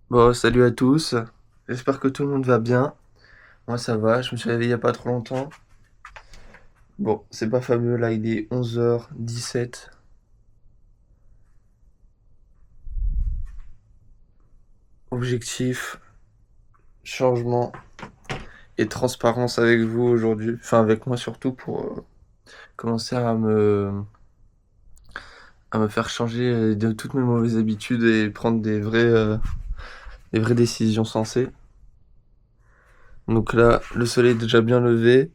Bon, salut à tous. J'espère que tout le monde va bien. Moi, ça va. Je me suis réveillé il y a pas trop longtemps. Bon, c'est pas fameux. Là, il est 11h17. Objectif, changement et transparence avec vous aujourd'hui. Enfin, avec moi surtout pour commencer à me faire changer de toutes mes mauvaises habitudes et prendre des vraies décisions sensées. Donc là, le soleil est déjà bien levé.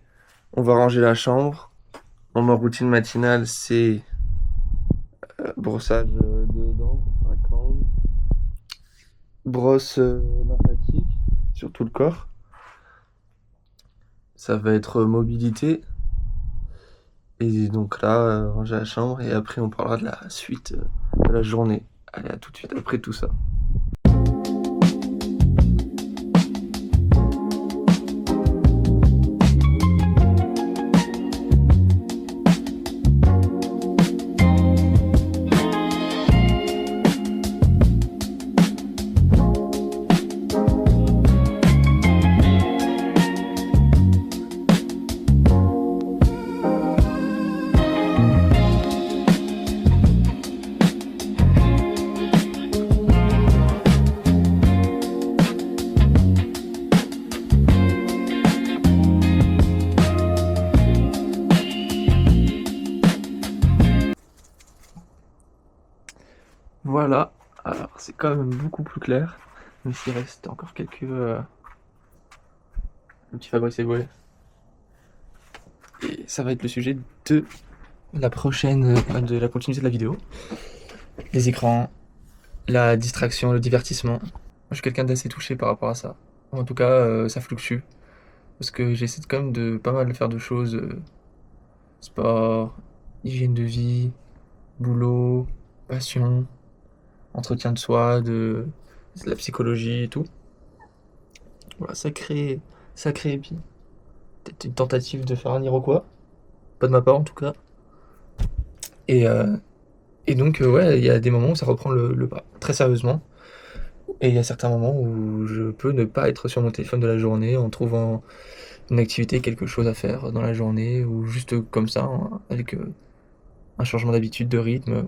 On va ranger la chambre. Ma routine matinale, c'est brossage de dents, avec langue, brosse lymphatique sur tout le corps. Ça va être mobilité. Et donc là, ranger la chambre. Et après, on parlera de la suite de la journée. Allez, à tout de suite après tout ça. Voilà. Alors, c'est quand même beaucoup plus clair. Mais s'il reste encore quelques petits Fabrice Eboué. Et ça va être le sujet de la prochaine, de la continuité de la vidéo. Les écrans, la distraction, le divertissement. Moi, je suis quelqu'un d'assez touché par rapport à ça. En tout cas, ça fluctue. Parce que j'essaie quand même de pas mal de faire de choses. Sport, hygiène de vie, boulot, passion, entretien de soi, de la psychologie et tout. Voilà, sacré épi. Peut-être une tentative de faire un Iroquois. Pas de ma part en tout cas. Et, euh, et donc, ouais, il y a des moments où ça reprend le pas, très sérieusement. Et il y a certains moments où je peux ne pas être sur mon téléphone de la journée en trouvant une activité, quelque chose à faire dans la journée, ou juste comme ça, hein, avec un changement d'habitude, de rythme.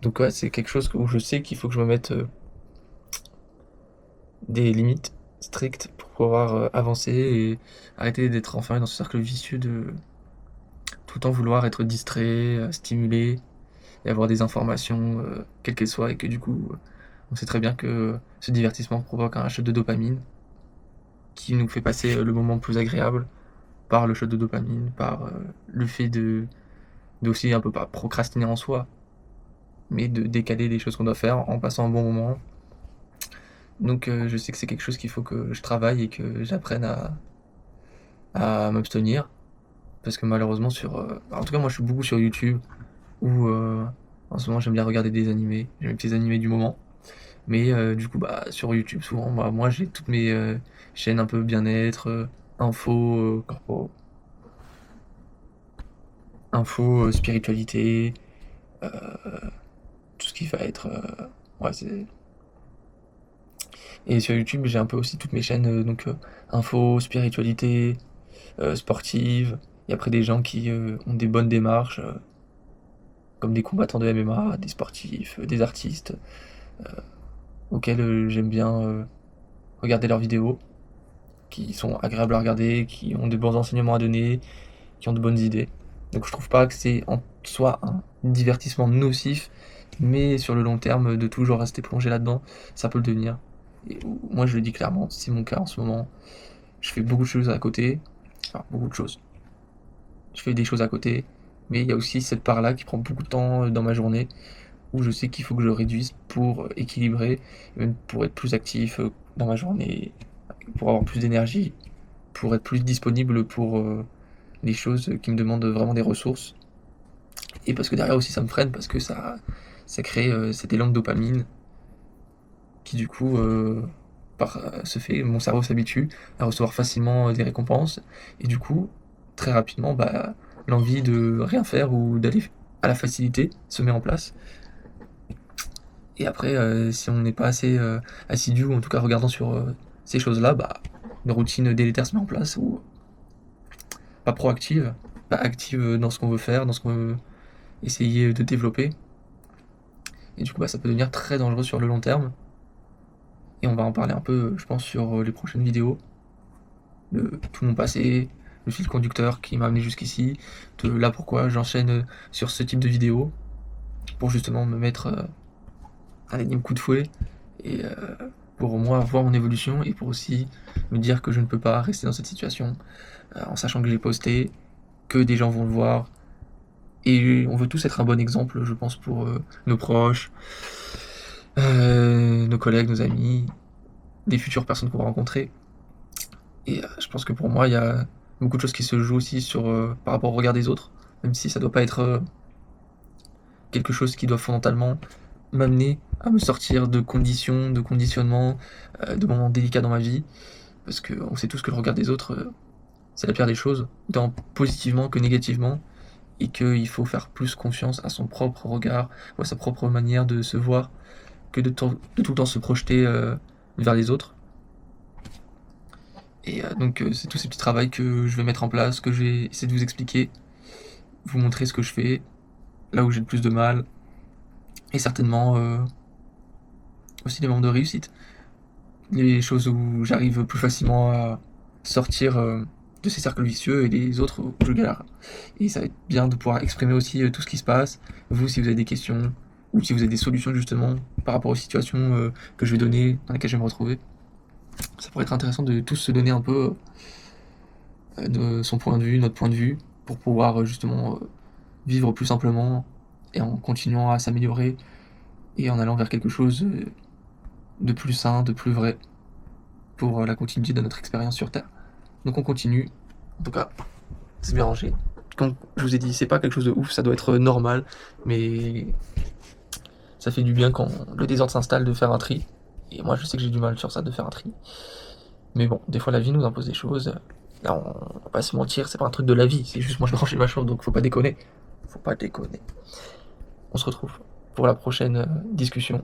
Donc ouais, c'est quelque chose où je sais qu'il faut que je me mette des limites strictes pour pouvoir avancer et arrêter d'être enfermé dans ce cercle vicieux de tout le temps vouloir être distrait, stimulé et avoir des informations, quelles qu'elles soient, et que du coup, on sait très bien que ce divertissement provoque un shot de dopamine qui nous fait passer le moment plus agréable par le shot de dopamine, par le fait de aussi un peu pas procrastiner en soi, mais de décaler des choses qu'on doit faire en passant un bon moment. Donc je sais que c'est quelque chose qu'il faut que je travaille et que j'apprenne à m'abstenir. Parce que malheureusement en tout cas moi je suis beaucoup sur YouTube, où en ce moment j'aime bien regarder des animés, j'ai mes petits animés du moment. Mais du coup bah sur YouTube souvent moi j'ai toutes mes chaînes un peu bien-être, corpo, info, spiritualité, euh, tout ce qui va être... ouais, c'est... Et sur YouTube j'ai un peu aussi toutes mes chaînes, donc info, spiritualité, sportive, et après des gens qui ont des bonnes démarches, comme des combattants de MMA, des sportifs, des artistes, auxquels j'aime bien regarder leurs vidéos, qui sont agréables à regarder, qui ont de bons enseignements à donner, qui ont de bonnes idées. Donc je trouve pas que c'est en soi un divertissement nocif, mais sur le long terme, de toujours rester plongé là-dedans, ça peut le devenir. Et moi je le dis clairement, c'est mon cas en ce moment. Je fais beaucoup de choses à côté, enfin beaucoup de choses. Je fais des choses à côté, mais il y a aussi cette part-là qui prend beaucoup de temps dans ma journée, où je sais qu'il faut que je réduise pour équilibrer, et même pour être plus actif dans ma journée, pour avoir plus d'énergie, pour être plus disponible pour les choses qui me demandent vraiment des ressources. Et parce que derrière aussi ça me freine, parce que ça crée cet élan de dopamine qui du coup se fait, mon cerveau s'habitue à recevoir facilement des récompenses, et du coup très rapidement bah, l'envie de rien faire ou d'aller à la facilité se met en place. Et après, si on n'est pas assez assidu, ou en tout cas regardant sur ces choses-là, bah, une routine délétère se met en place, ou pas proactive, pas active dans ce qu'on veut faire, dans ce qu'on veut essayer de développer. Et du coup, bah, ça peut devenir très dangereux sur le long terme. Et on va en parler un peu, je pense, sur les prochaines vidéos. De tout mon passé, le fil conducteur qui m'a amené jusqu'ici, de là pourquoi j'enchaîne sur ce type de vidéo, pour justement me mettre un énième coup de fouet, et pour moi voir mon évolution, et pour aussi me dire que je ne peux pas rester dans cette situation, en sachant que j'ai posté, que des gens vont le voir, et on veut tous être un bon exemple, je pense, pour nos proches, nos collègues, nos amis, des futures personnes qu'on va rencontrer. Et je pense que pour moi, il y a beaucoup de choses qui se jouent aussi sur, par rapport au regard des autres, même si ça doit pas être quelque chose qui doit fondamentalement m'amener à me sortir de conditions, de conditionnements, de moments délicats dans ma vie, parce qu'on sait tous que le regard des autres, c'est la pire des choses, tant positivement que négativement, et qu'il faut faire plus confiance à son propre regard, ou à sa propre manière de se voir, que de tout le temps se projeter vers les autres. Et donc c'est tous ces petits travaux que je vais mettre en place, que je vais essayer de vous expliquer, vous montrer ce que je fais, là où j'ai le plus de mal, et certainement aussi les moments de réussite, les choses où j'arrive plus facilement à sortir de ces cercles vicieux, et les autres où je galère. Et ça va être bien de pouvoir exprimer aussi tout ce qui se passe, vous si vous avez des questions, ou si vous avez des solutions justement par rapport aux situations que je vais donner, dans lesquelles je vais me retrouver. Ça pourrait être intéressant de tous se donner un peu de son point de vue, notre point de vue, pour pouvoir justement vivre plus simplement, et en continuant à s'améliorer, et en allant vers quelque chose de plus sain, de plus vrai, pour la continuité de notre expérience sur Terre. Donc on continue. En tout cas, c'est bien rangé. Comme je vous ai dit, c'est pas quelque chose de ouf, ça doit être normal, mais ça fait du bien quand le désordre s'installe de faire un tri. Et moi je sais que j'ai du mal sur ça, de faire un tri. Mais bon, des fois la vie nous impose des choses. Là, on va pas se mentir, c'est pas un truc de la vie, c'est juste moi je vais ranger ma chambre, donc faut pas déconner. Faut pas déconner. On se retrouve pour la prochaine discussion.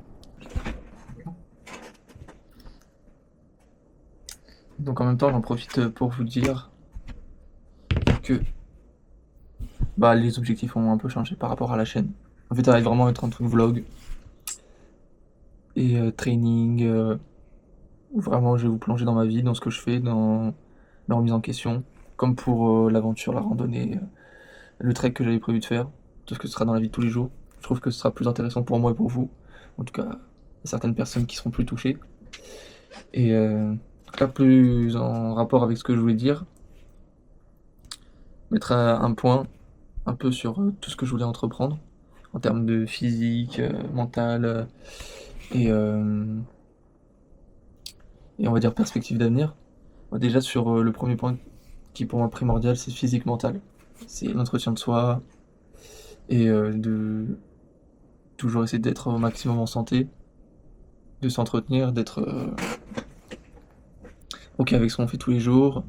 Donc en même temps, j'en profite pour vous dire que bah, les objectifs ont un peu changé par rapport à la chaîne. En fait, ça va vraiment être un truc vlog et training, où vraiment je vais vous plonger dans ma vie, dans ce que je fais, dans ma remise en question, comme pour l'aventure, la randonnée, le trek que j'avais prévu de faire, tout ce que ce sera dans la vie de tous les jours. Je trouve que ce sera plus intéressant pour moi et pour vous. En tout cas, il y a certaines personnes qui seront plus touchées. Et là, plus en rapport avec ce que je voulais dire, mettre un point un peu sur tout ce que je voulais entreprendre, en termes de physique, mental, et, euh, et on va dire perspective d'avenir. Déjà sur le premier point qui est pour moi primordial, c'est physique mental. C'est l'entretien de soi, et de toujours essayer d'être au maximum en santé, de s'entretenir, d'être ok avec ce qu'on fait tous les jours,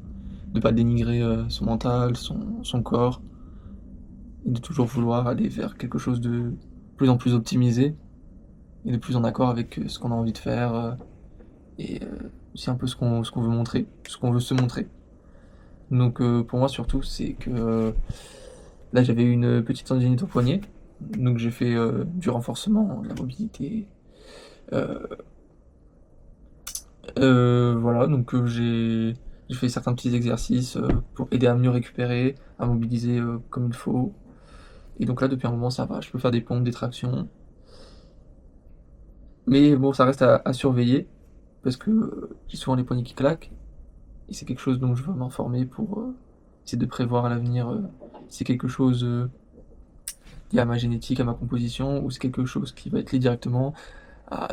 de pas dénigrer son mental, son corps, et de toujours vouloir aller vers quelque chose de plus en plus optimisé, et de plus en accord avec ce qu'on a envie de faire, et aussi un peu ce qu'on veut montrer, ce qu'on veut se montrer. Donc pour moi surtout, c'est que là j'avais une petite tendinite au poignet, donc j'ai fait du renforcement, de la mobilité. Euh, voilà, donc j'ai fait certains petits exercices pour aider à mieux récupérer, à mobiliser comme il faut. Et donc là, depuis un moment, ça va. Je peux faire des pompes, des tractions. Mais bon, ça reste à surveiller, parce que j'ai souvent les poignets qui claquent. Et c'est quelque chose dont je veux m'informer pour essayer de prévoir à l'avenir si c'est quelque chose lié à ma génétique, à ma composition, ou c'est quelque chose qui va être lié directement à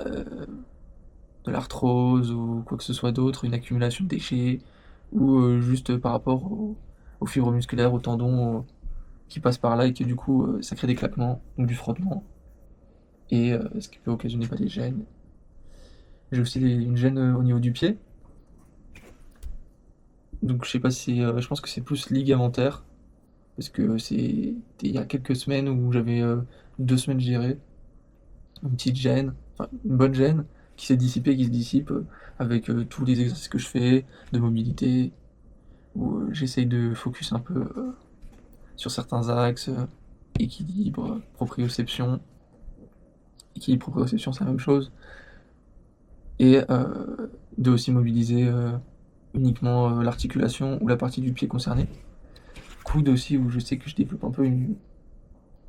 de l'arthrose ou quoi que ce soit d'autre, une accumulation de déchets, ou juste par rapport aux fibres musculaires, aux tendons qui passent par là, et que du coup ça crée des claquements, donc du frottement, et ce qui peut occasionner pas des gènes. J'ai aussi une gêne au niveau du pied, donc je sais pas si je pense que c'est plus ligamentaire, parce que c'est il y a quelques semaines où j'avais 2 semaines, je dirais, une petite gêne, enfin une bonne gêne qui s'est dissipée, qui se dissipe avec tous les exercices que je fais de mobilité, où j'essaye de focus un peu sur certains axes, équilibre, proprioception. Équilibre, proprioception, c'est la même chose. Et de aussi mobiliser uniquement l'articulation ou la partie du pied concernée. Coude aussi, où je sais que je développe un peu une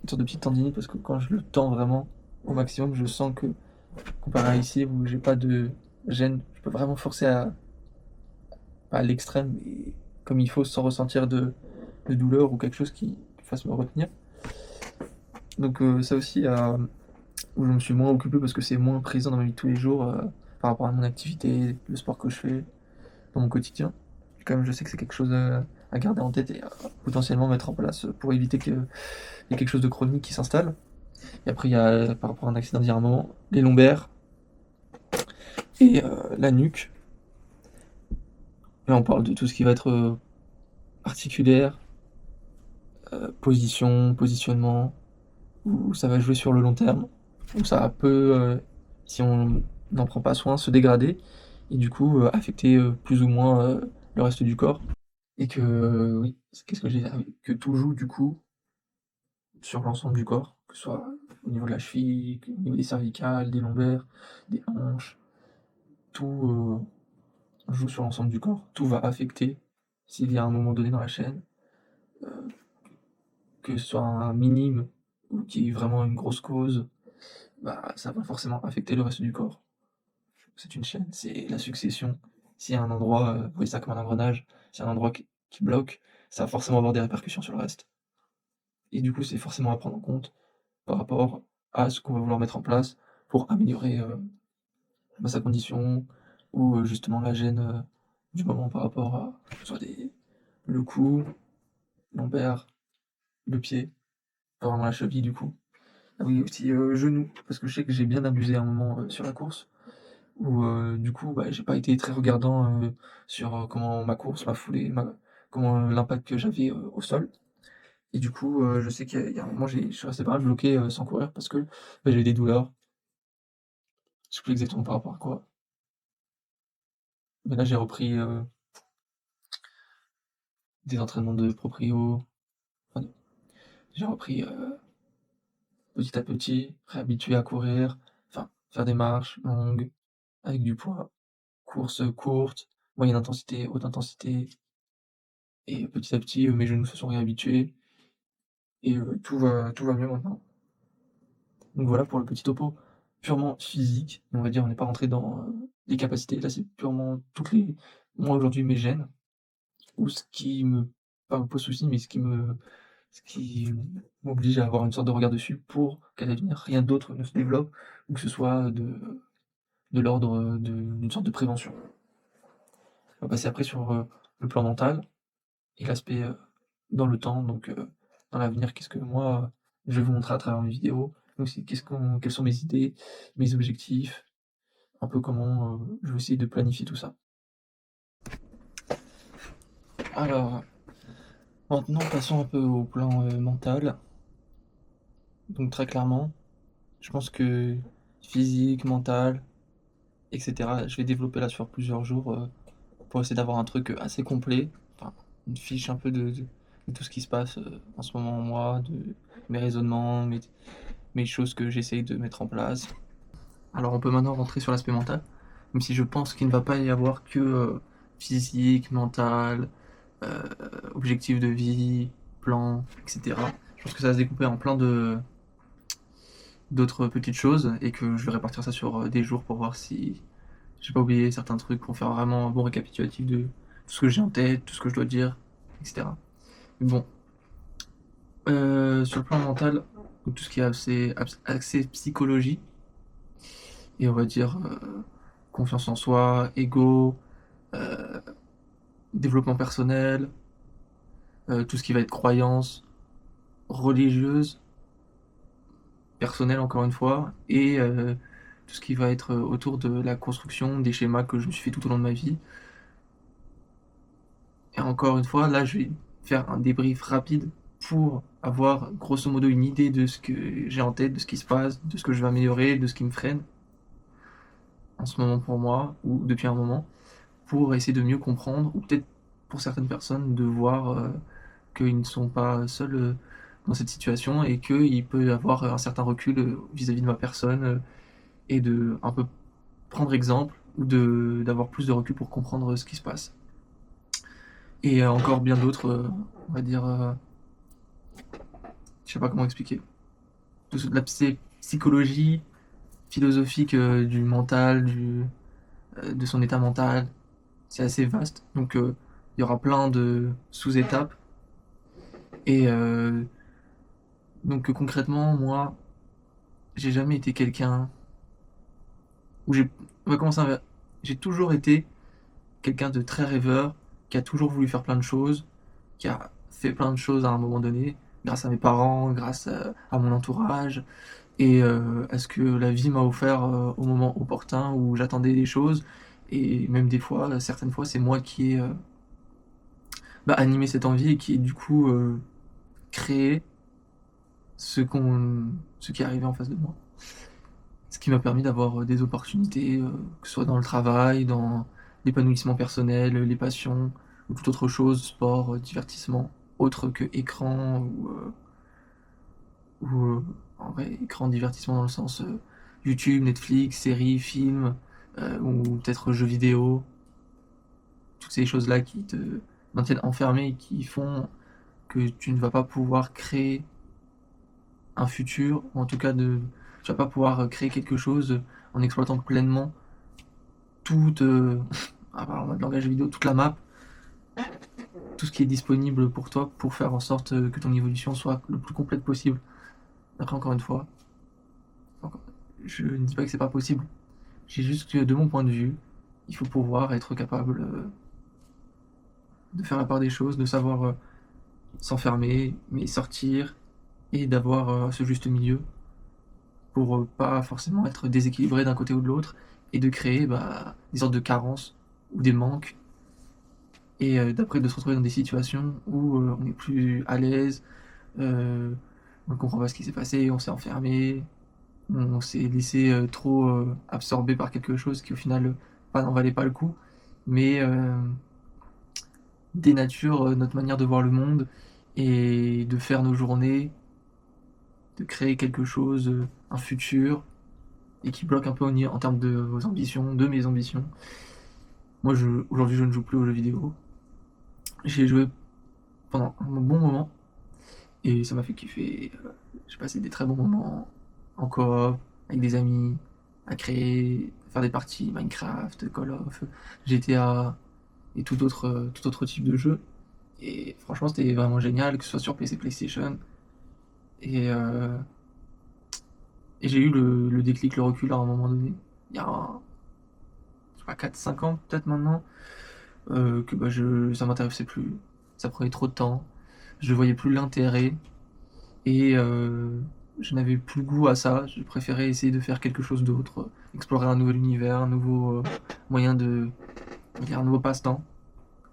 sorte de petite tendinite, parce que quand je le tends vraiment au maximum, je sens que, comparé à ici, où j'ai pas de gêne, je peux vraiment forcer à l'extrême, et comme il faut, sans ressentir de douleur ou quelque chose qui fasse me retenir. Donc ça aussi, où je me suis moins occupé parce que c'est moins présent dans ma vie de tous les jours par rapport à mon activité, le sport que je fais dans mon quotidien. Quand même, je sais que c'est quelque chose à garder en tête et à potentiellement mettre en place pour éviter qu'il y ait quelque chose de chronique qui s'installe. Et après, il y a, par rapport à un accident d'il y a un moment, les lombaires et la nuque. Là, on parle de tout ce qui va être articulaire, positionnement, où ça va jouer sur le long terme, où ça peut, si on n'en prend pas soin, se dégrader et du coup affecter plus ou moins le reste du corps. Et que, oui, qu'est-ce que j'ai dit? Ah oui, que tout joue du coup sur l'ensemble du corps, que ce soit au niveau de la cheville, au niveau des cervicales, des lombaires, des hanches, tout joue sur l'ensemble du corps, tout va affecter s'il y a un moment donné dans la chaîne, euh, que ce soit un minime ou qui est vraiment une grosse cause, bah, ça va forcément affecter le reste du corps. C'est une chaîne, c'est la succession. S'il y a un endroit, vous voyez ça comme un engrenage, s'il y a un endroit qui bloque, ça va forcément avoir des répercussions sur le reste. Et du coup, c'est forcément à prendre en compte par rapport à ce qu'on va vouloir mettre en place pour améliorer sa condition ou justement la gêne du moment par rapport à soit le cou, lombaire, le pied, pas vraiment la cheville du coup. Ah oui, aussi genou, parce que je sais que j'ai bien abusé à un moment sur la course, où du coup bah, j'ai pas été très regardant sur comment ma course, ma foulée, comment l'impact que j'avais au sol. Et du coup, je sais qu'il y a un moment, je suis resté pas mal bloqué sans courir parce que bah, j'avais des douleurs. Je sais plus exactement par rapport à quoi. Mais là, j'ai repris des entraînements de proprio. Enfin, j'ai repris petit à petit, réhabitué à courir, enfin, faire des marches longues, avec du poids, courses courtes, moyenne intensité, haute intensité. Et petit à petit, mes genoux se sont réhabitués et tout va mieux maintenant. Donc voilà pour le petit topo purement physique. On va dire, on n'est pas rentré dans les capacités. Là, c'est purement moi aujourd'hui, mes gènes, ou ce qui me, pas me pose souci, mais ce qui m'oblige à avoir une sorte de regard dessus pour qu'à l'avenir, rien d'autre ne se développe ou que ce soit de l'ordre d'une sorte de prévention. On va passer après sur le plan mental et l'aspect dans le temps, donc dans l'avenir, qu'est-ce que moi je vais vous montrer à travers mes vidéos. Donc c'est quelles sont mes idées, mes objectifs, un peu comment je vais essayer de planifier tout ça. Alors, maintenant passons un peu au plan mental. Donc très clairement, je pense que physique, mental, etc. Je vais développer là sur plusieurs jours pour essayer d'avoir un truc assez complet, enfin, une fiche un peu de tout ce qui se passe en ce moment en moi, de mes raisonnements, mes choses que j'essaye de mettre en place. Alors on peut maintenant rentrer sur l'aspect mental, même si je pense qu'il ne va pas y avoir que physique, mental, euh, objectif de vie, plan, etc. Je pense que ça va se découper en plein d'autres petites choses et que je vais répartir ça sur des jours pour voir si j'ai pas oublié certains trucs, pour faire vraiment un bon récapitulatif de tout ce que j'ai en tête, tout ce que je dois dire, etc. Mais bon, sur le plan mental, tout ce qui est axé psychologie, et on va dire confiance en soi, ego, euh, développement personnel, tout ce qui va être croyance religieuse, personnelle encore une fois, et tout ce qui va être autour de la construction des schémas que je me suis fait tout au long de ma vie. Et encore une fois, là je vais faire un débrief rapide pour avoir grosso modo une idée de ce que j'ai en tête, de ce qui se passe, de ce que je vais améliorer, de ce qui me freine en ce moment pour moi, ou depuis un moment, pour essayer de mieux comprendre, ou peut-être pour certaines personnes de voir qu'ils ne sont pas seuls dans cette situation et qu'il peut y avoir un certain recul vis-à-vis de ma personne et de un peu prendre exemple ou d'avoir plus de recul pour comprendre ce qui se passe. Et encore bien d'autres, on va dire, je sais pas comment expliquer, de la psychologie philosophique du mental, de son état mental, c'est assez vaste. Donc il y aura plein de sous-étapes. Et donc concrètement, moi, j'ai jamais été quelqu'un où on va commencer j'ai toujours été quelqu'un de très rêveur, qui a toujours voulu faire plein de choses, qui a fait plein de choses à un moment donné, grâce à mes parents, grâce à mon entourage, et à ce que la vie m'a offert au moment opportun où j'attendais des choses. Et même des fois, certaines fois, c'est moi qui ai animé cette envie et qui ai du coup créé ce qui est arrivé en face de moi. Ce qui m'a permis d'avoir des opportunités, que ce soit dans le travail, dans l'épanouissement personnel, les passions, ou toute autre chose, sport, divertissement, autre que écran en vrai, écran, divertissement dans le sens YouTube, Netflix, séries, films, ou peut-être jeux vidéo, toutes ces choses-là qui te maintiennent enfermé et qui font que tu ne vas pas pouvoir créer un futur, ou en tout cas tu vas pas pouvoir créer quelque chose en exploitant pleinement toute, en mode langage vidéo, toute la map, tout ce qui est disponible pour toi pour faire en sorte que ton évolution soit le plus complète possible. Après, encore une fois, je ne dis pas que c'est pas possible. J'ai juste que, de mon point de vue, il faut pouvoir être capable de faire la part des choses, de savoir s'enfermer, mais sortir, et d'avoir ce juste milieu pour pas forcément être déséquilibré d'un côté ou de l'autre, et de créer des sortes de carences ou des manques, et d'après de se retrouver dans des situations où on est plus à l'aise, on ne comprend pas ce qui s'est passé, on s'est enfermé, on s'est laissé trop absorber par quelque chose qui au final n'en valait pas le coup, mais dénature notre manière de voir le monde et de faire nos journées, de créer quelque chose, un futur, et qui bloque un peu en termes de vos ambitions, de mes ambitions. Moi, aujourd'hui, je ne joue plus aux jeux vidéo. J'ai joué pendant un bon moment, et ça m'a fait kiffer. J'ai passé des très bons moments en coop, avec des amis, à créer, faire des parties Minecraft, Call of, GTA, et tout autre type de jeu. Et franchement, c'était vraiment génial, que ce soit sur PC, PlayStation. Et, euh, et j'ai eu le déclic, le recul à un moment donné. Il y a, je sais pas, 4-5 ans peut-être maintenant, que ça m'intéressait plus. Ça prenait trop de temps. Je voyais plus l'intérêt. Et je n'avais plus goût à ça. Je préférais essayer de faire quelque chose d'autre, explorer un nouvel univers, un nouveau moyen un nouveau passe-temps,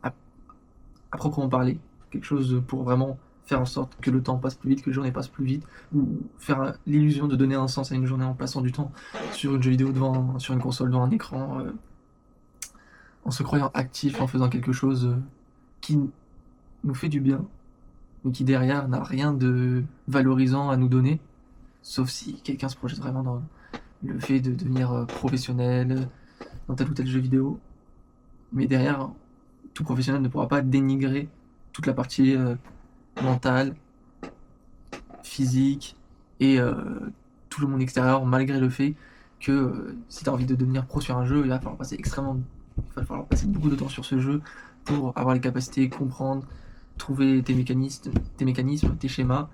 à, à proprement parler. Quelque chose pour vraiment faire en sorte que le temps passe plus vite, que les journées passent plus vite, ou faire l'illusion de donner un sens à une journée en passant du temps sur une jeu vidéo sur une console devant un écran, en se croyant actif, en faisant quelque chose qui nous fait du bien, mais qui derrière n'a rien de valorisant à nous donner, sauf si quelqu'un se projette vraiment dans le fait de devenir professionnel dans tel ou tel jeu vidéo. Mais derrière, tout professionnel ne pourra pas dénigrer toute la partie mentale, physique et tout le monde extérieur, malgré le fait que si tu as envie de devenir pro sur un jeu, il va falloir passer beaucoup de temps sur ce jeu pour avoir les capacités, comprendre, trouver tes mécanismes, tes schémas,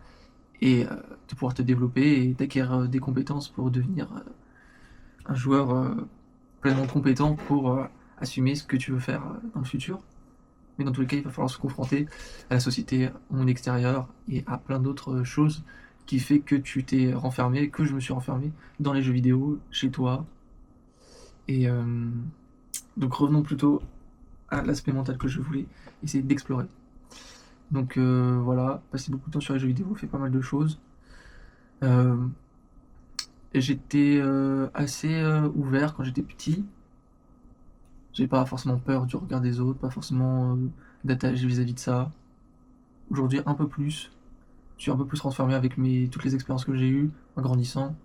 et de pouvoir te développer et d'acquérir des compétences pour devenir un joueur pleinement compétent pour assumer ce que tu veux faire dans le futur. Mais dans tous les cas, il va falloir se confronter à la société, au monde extérieur et à plein d'autres choses qui fait que tu t'es renfermé, que je me suis renfermé dans les jeux vidéo, chez toi. Et donc revenons plutôt à l'aspect mental que je voulais essayer d'explorer. Donc voilà, passer beaucoup de temps sur les jeux vidéo, fait pas mal de choses. Et j'étais assez ouvert quand j'étais petit. J'ai pas forcément peur du regard des autres, pas forcément d'attache vis-à-vis de ça. Aujourd'hui, un peu plus. Je suis un peu plus renfermé avec toutes les expériences que j'ai eues en grandissant,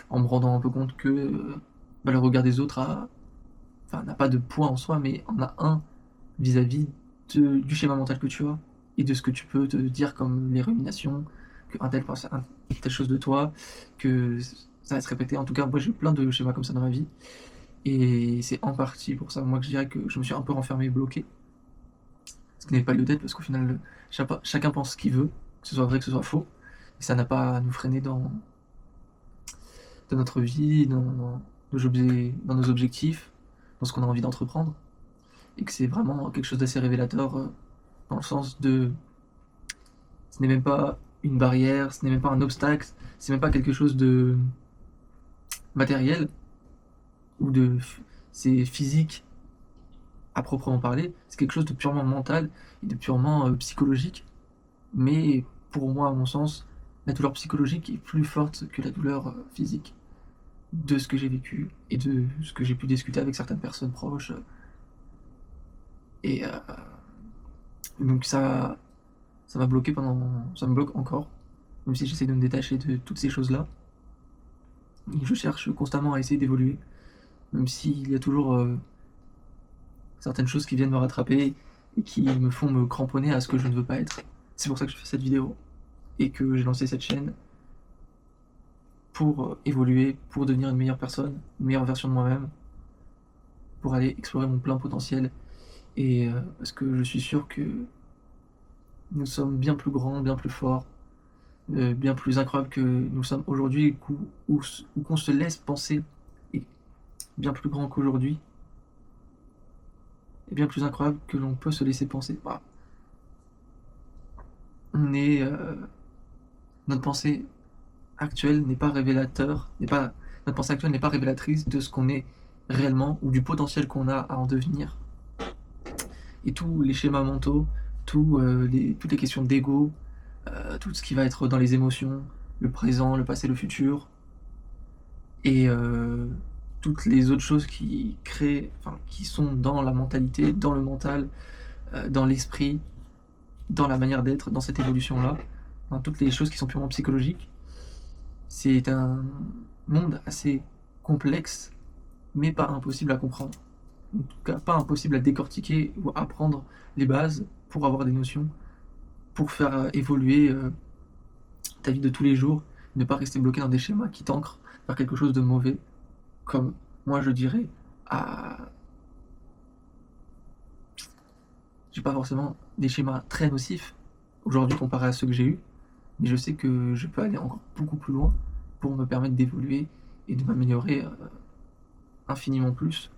en me rendant un peu compte que le regard des autres n'a pas de poids en soi, mais en a un vis-à-vis du schéma mental que tu as et de ce que tu peux te dire comme les ruminations, qu'un tel pense à telle chose de toi, que ça va se répéter. En tout cas, moi j'ai eu plein de schémas comme ça dans ma vie. Et c'est en partie pour ça, moi, que je dirais que je me suis un peu renfermé et bloqué. Ce qui n'est pas lieu d'être, parce qu'au final, chacun pense ce qu'il veut, que ce soit vrai, que ce soit faux. Et ça n'a pas à nous freiner dans notre vie, dans nos objectifs, dans ce qu'on a envie d'entreprendre. Et que c'est vraiment quelque chose d'assez révélateur, dans le sens de... Ce n'est même pas une barrière, ce n'est même pas un obstacle, c'est même pas quelque chose de matériel, ou c'est physique à proprement parler, c'est quelque chose de purement mental et de purement psychologique. Mais pour moi, à mon sens, la douleur psychologique est plus forte que la douleur physique, de ce que j'ai vécu et de ce que j'ai pu discuter avec certaines personnes proches. Et donc ça m'a bloqué ça me bloque encore, même si j'essaie de me détacher de toutes ces choses-là. Et je cherche constamment à essayer d'évoluer, même s'il y a toujours certaines choses qui viennent me rattraper et qui me font me cramponner à ce que je ne veux pas être. C'est pour ça que je fais cette vidéo et que j'ai lancé cette chaîne pour évoluer, pour devenir une meilleure personne, une meilleure version de moi-même, pour aller explorer mon plein potentiel. Et parce que je suis sûr que nous sommes bien plus grands, bien plus forts, bien plus incroyables que nous sommes aujourd'hui, ou qu'on se laisse penser est bien plus grand qu'aujourd'hui, et bien plus incroyable que l'on peut se laisser penser. Bah, notre pensée actuelle n'est pas notre pensée actuelle n'est pas révélatrice de ce qu'on est réellement ou du potentiel qu'on a à en devenir. Et tous les schémas mentaux, toutes les questions d'ego, tout ce qui va être dans les émotions, le présent, le passé, le futur, et toutes les autres choses qui sont dans la mentalité, dans le mental, dans l'esprit, dans la manière d'être, dans cette évolution-là, dans toutes les choses qui sont purement psychologiques. C'est un monde assez complexe, mais pas impossible à comprendre. En tout cas, pas impossible à décortiquer ou à apprendre les bases pour avoir des notions, pour faire évoluer ta vie de tous les jours, ne pas rester bloqué dans des schémas qui t'ancrent vers quelque chose de mauvais, comme moi je dirais j'ai pas forcément des schémas très nocifs aujourd'hui comparé à ceux que j'ai eus, mais je sais que je peux aller encore beaucoup plus loin pour me permettre d'évoluer et de m'améliorer infiniment plus,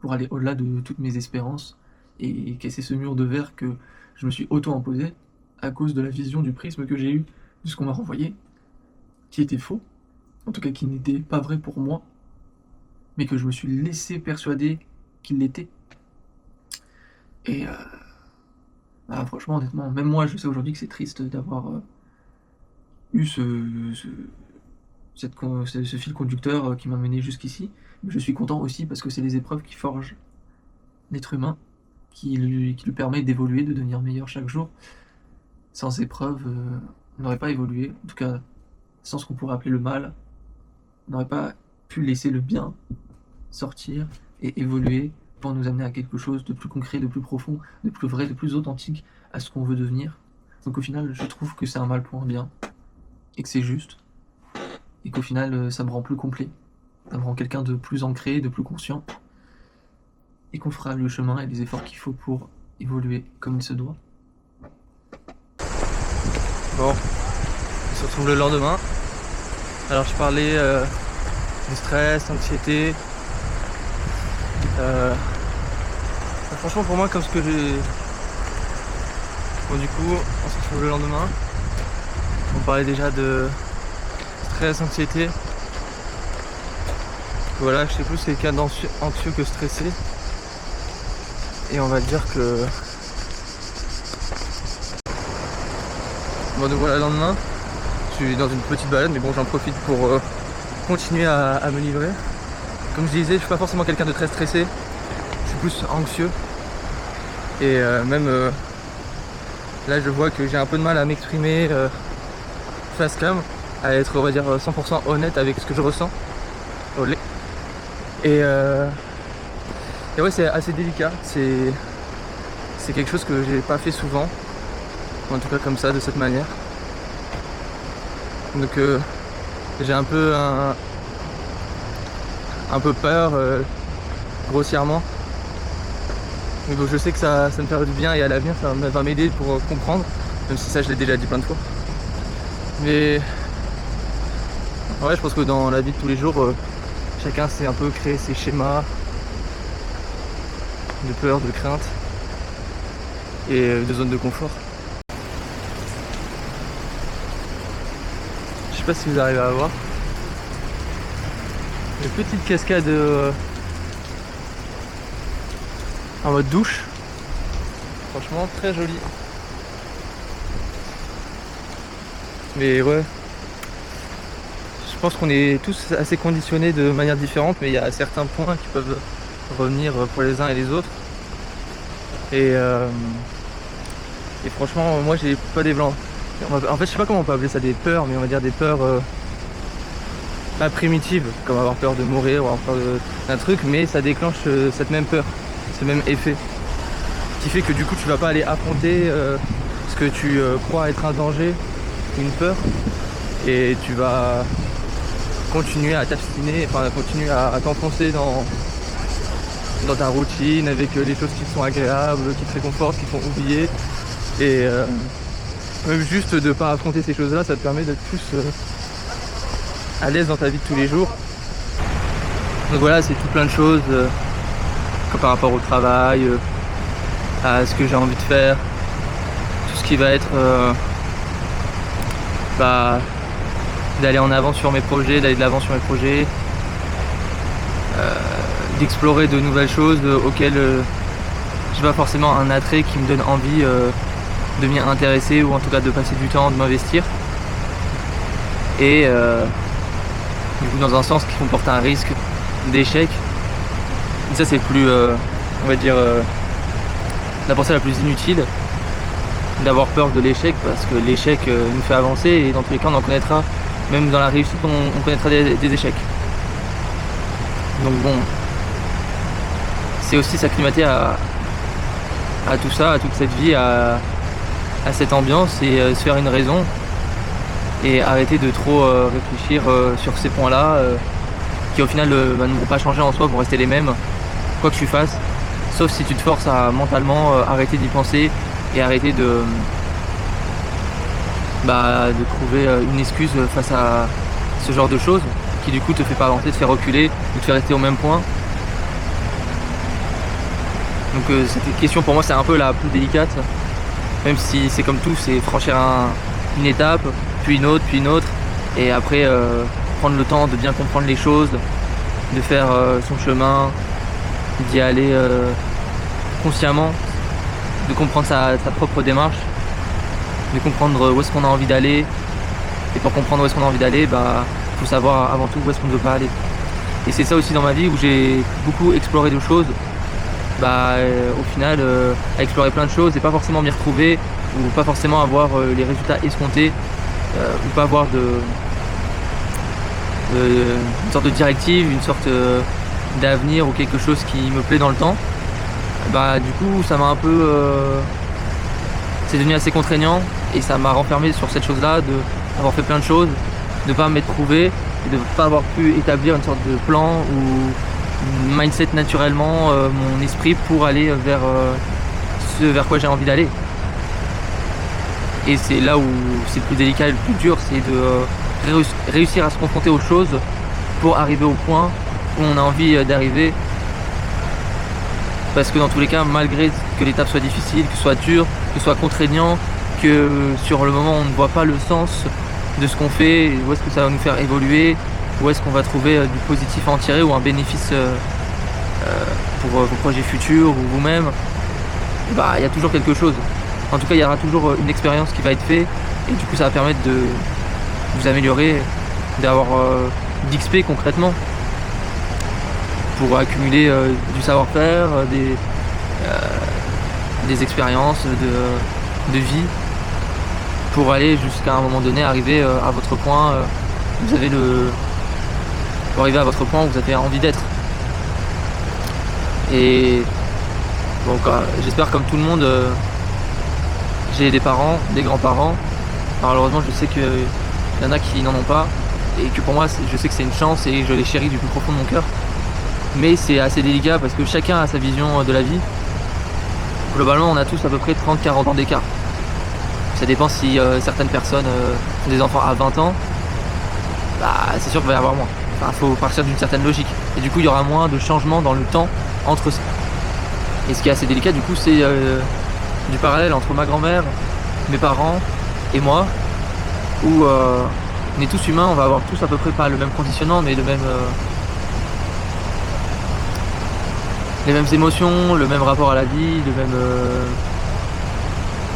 pour aller au-delà de toutes mes espérances et casser ce mur de verre que je me suis auto-imposé à cause de la vision du prisme que j'ai eu de ce qu'on m'a renvoyé, qui était faux, en tout cas qui n'était pas vrai pour moi, mais que je me suis laissé persuader qu'il l'était. Et franchement, honnêtement, même moi je sais aujourd'hui que c'est triste d'avoir eu ce fil conducteur qui m'a mené jusqu'ici, mais je suis content aussi parce que c'est les épreuves qui forgent l'être humain, qui lui permet d'évoluer, de devenir meilleur chaque jour. Sans épreuves, on n'aurait pas évolué, en tout cas sans ce qu'on pourrait appeler le mal, on n'aurait pas pu laisser le bien sortir et évoluer pour nous amener à quelque chose de plus concret, de plus profond, de plus vrai, de plus authentique à ce qu'on veut devenir. Donc au final, je trouve que c'est un mal pour un bien, et que c'est juste, et qu'au final, ça me rend plus complet, ça me rend quelqu'un de plus ancré, de plus conscient, et qu'on fera le chemin et les efforts qu'il faut pour évoluer comme il se doit. Bon, on se retrouve le lendemain. Alors je parlais de stress, anxiété. Franchement pour moi comme ce que j'ai... Bon du coup on se retrouve le lendemain. On parlait déjà de stress, anxiété. Voilà, je sais plus c'est quelqu'un d'anxieux que stressé. Et on va dire que Bon, donc voilà, le lendemain, je suis dans une petite balade, mais bon, j'en profite pour continuer à me livrer. Comme je disais, je suis pas forcément quelqu'un de très stressé, je suis plus anxieux. Et même là, je vois que j'ai un peu de mal à m'exprimer face cam, à être, on va dire, 100% honnête avec ce que je ressens. Olé. Et ouais, c'est assez délicat. C'est quelque chose que j'ai pas fait souvent, en tout cas comme ça, de cette manière. Donc j'ai un peu peur, grossièrement. Mais bon, je sais que ça me fera du bien et à l'avenir ça va m'aider pour comprendre, même si ça je l'ai déjà dit plein de fois. Mais ouais, je pense que dans la vie de tous les jours, chacun s'est un peu créé ses schémas de peur, de crainte et de zone de confort. Je sais pas si vous arrivez à voir. Une petite cascade en mode douche. Franchement très joli. Mais ouais, je pense qu'on est tous assez conditionnés de manière différente, mais il y a certains points qui peuvent revenir pour les uns et les autres. Et franchement, moi j'ai pas des blancs. En fait, je sais pas comment on peut appeler ça, des peurs, mais on va dire des peurs pas primitives, comme avoir peur de mourir ou avoir peur d'un truc, mais ça déclenche cette même peur, ce même effet, qui fait que du coup tu vas pas aller affronter ce que tu crois être un danger, une peur, et tu vas continuer à t'abstiner, enfin continuer à t'enfoncer dans ta routine avec les choses qui te sont agréables, qui te réconfortent, qui te font oublier. Et même juste de pas affronter ces choses-là, ça te permet d'être plus à l'aise dans ta vie de tous les jours. Donc voilà, c'est tout plein de choses comme par rapport au travail, à ce que j'ai envie de faire, tout ce qui va être d'aller en avant sur mes projets, d'aller de l'avant sur mes projets, d'explorer de nouvelles choses auxquelles j'ai pas forcément un attrait qui me donne envie de m'y intéresser, ou en tout cas de passer du temps, de m'investir. Et du coup dans un sens qui comporte un risque d'échec. Et ça c'est plus, on va dire, la pensée la plus inutile, d'avoir peur de l'échec, parce que l'échec nous fait avancer, et dans tous les cas on en connaîtra, même dans la réussite on connaîtra des échecs. Donc bon, c'est aussi s'acclimater à tout ça, à toute cette vie, à cette ambiance, et se faire une raison, et arrêter de trop réfléchir sur ces points-là qui au final ne vont pas changer en soi, vont rester les mêmes quoi que tu fasses, sauf si tu te forces à mentalement arrêter d'y penser et arrêter de trouver une excuse face à ce genre de choses qui du coup te fait pas avancer, te fait reculer ou te fait rester au même point. Donc cette question pour moi c'est un peu la plus délicate, même si c'est comme tout, c'est franchir une étape, puis une autre, et après prendre le temps de bien comprendre les choses, de faire son chemin, d'y aller consciemment, de comprendre sa propre démarche, de comprendre où est-ce qu'on a envie d'aller. Et pour comprendre où est-ce qu'on a envie d'aller, faut savoir avant tout où est-ce qu'on ne veut pas aller. Et c'est ça aussi dans ma vie où j'ai beaucoup exploré de choses. Au final, à explorer plein de choses et pas forcément m'y retrouver, ou pas forcément avoir les résultats escomptés, ou pas avoir une sorte de directive, une sorte d'avenir ou quelque chose qui me plaît dans le temps. Du coup ça m'a un peu c'est devenu assez contraignant, et ça m'a renfermé sur cette chose là, d'avoir fait plein de choses, de pas m'être trouvé, et de pas avoir pu établir une sorte de plan ou mindset naturellement, mon esprit pour aller vers ce vers quoi j'ai envie d'aller. Et c'est là où c'est le plus délicat et le plus dur, c'est de réussir à se confronter aux choses pour arriver au point où on a envie d'arriver. Parce que dans tous les cas, malgré que l'étape soit difficile, que ce soit dur, que ce soit contraignant, que sur le moment on ne voit pas le sens de ce qu'on fait, où est-ce que ça va nous faire évoluer, où est-ce qu'on va trouver du positif à en tirer, ou un bénéfice pour vos projets futurs ou vous-même, il y a toujours quelque chose. En tout cas, il y aura toujours une expérience qui va être faite et du coup, ça va permettre de vous améliorer, d'avoir d'XP concrètement pour accumuler du savoir-faire, des expériences de vie pour aller jusqu'à un moment donné arriver à votre point. Pour arriver à votre point où vous avez envie d'être. Et donc j'espère comme tout le monde, j'ai des parents, des grands-parents. Malheureusement je sais qu'il y en a qui n'en ont pas et que pour moi je sais que c'est une chance et je les chéris du plus profond de mon cœur. Mais c'est assez délicat parce que chacun a sa vision de la vie. Globalement on a tous à peu près 30-40 ans d'écart. Ça dépend si certaines personnes ont des enfants à 20 ans, bah c'est sûr qu'il va y avoir moins. Enfin, faut partir d'une certaine logique. Et du coup il y aura moins de changements dans le temps entre ça. Et ce qui est assez délicat du coup c'est du parallèle entre ma grand-mère, mes parents et moi, où on est tous humains, on va avoir tous à peu près pas le même conditionnement mais les mêmes émotions, le même rapport à la vie,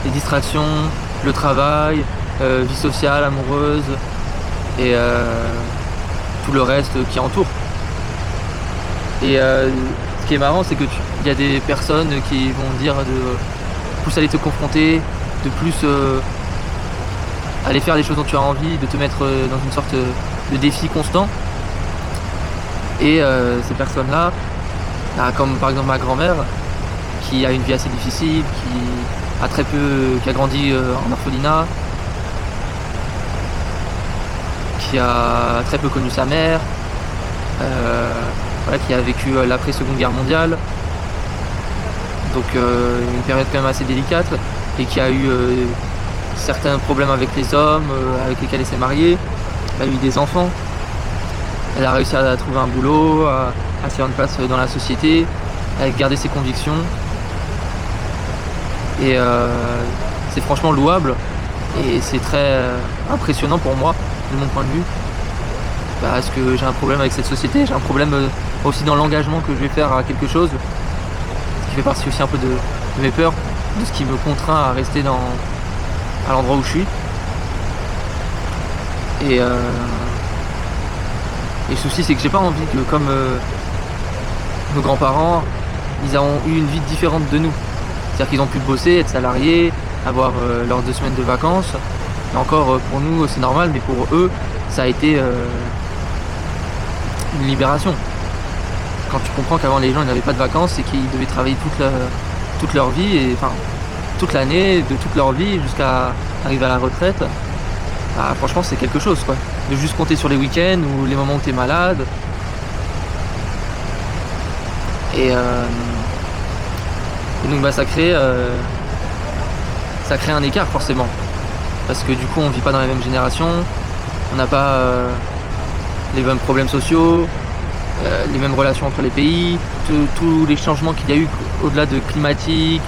les distractions, le travail, vie sociale, amoureuse et tout le reste qui entoure. Et ce qui est marrant c'est que il y a des personnes qui vont dire de plus aller te confronter, de plus aller faire les choses dont tu as envie, de te mettre dans une sorte de défi constant. Et ces personnes-là, comme par exemple ma grand-mère, qui a une vie assez difficile, qui a grandi en orphelinat, qui a très peu connu sa mère, voilà, qui a vécu l'après-seconde guerre mondiale, donc une période quand même assez délicate, et qui a eu certains problèmes avec les hommes avec lesquels elle s'est mariée. Elle a eu des enfants, elle a réussi à trouver un boulot, à se faire une place dans la société, à garder ses convictions, et c'est franchement louable et c'est très impressionnant pour moi de mon point de vue, parce que j'ai un problème avec cette société, j'ai un problème aussi dans l'engagement que je vais faire à quelque chose, ce qui fait partie aussi un peu de mes peurs, de ce qui me contraint à rester à l'endroit où je suis. Et le souci c'est que j'ai pas envie que comme nos grands-parents, ils ont eu une vie différente de nous. C'est-à-dire qu'ils ont pu bosser, être salariés, avoir leurs 2 semaines de vacances. Et encore pour nous c'est normal, mais pour eux ça a été une libération. Quand tu comprends qu'avant les gens ils n'avaient pas de vacances et qu'ils devaient travailler toute leur vie, et enfin toute l'année, de toute leur vie jusqu'à arriver à la retraite, bah, franchement c'est quelque chose quoi. De juste compter sur les week-ends ou les moments où tu es malade. Et donc bah, ça crée un écart forcément. Parce que du coup on vit pas dans la même génération, on n'a pas les mêmes problèmes sociaux, les mêmes relations entre les pays, tous les changements qu'il y a eu au-delà de climatique,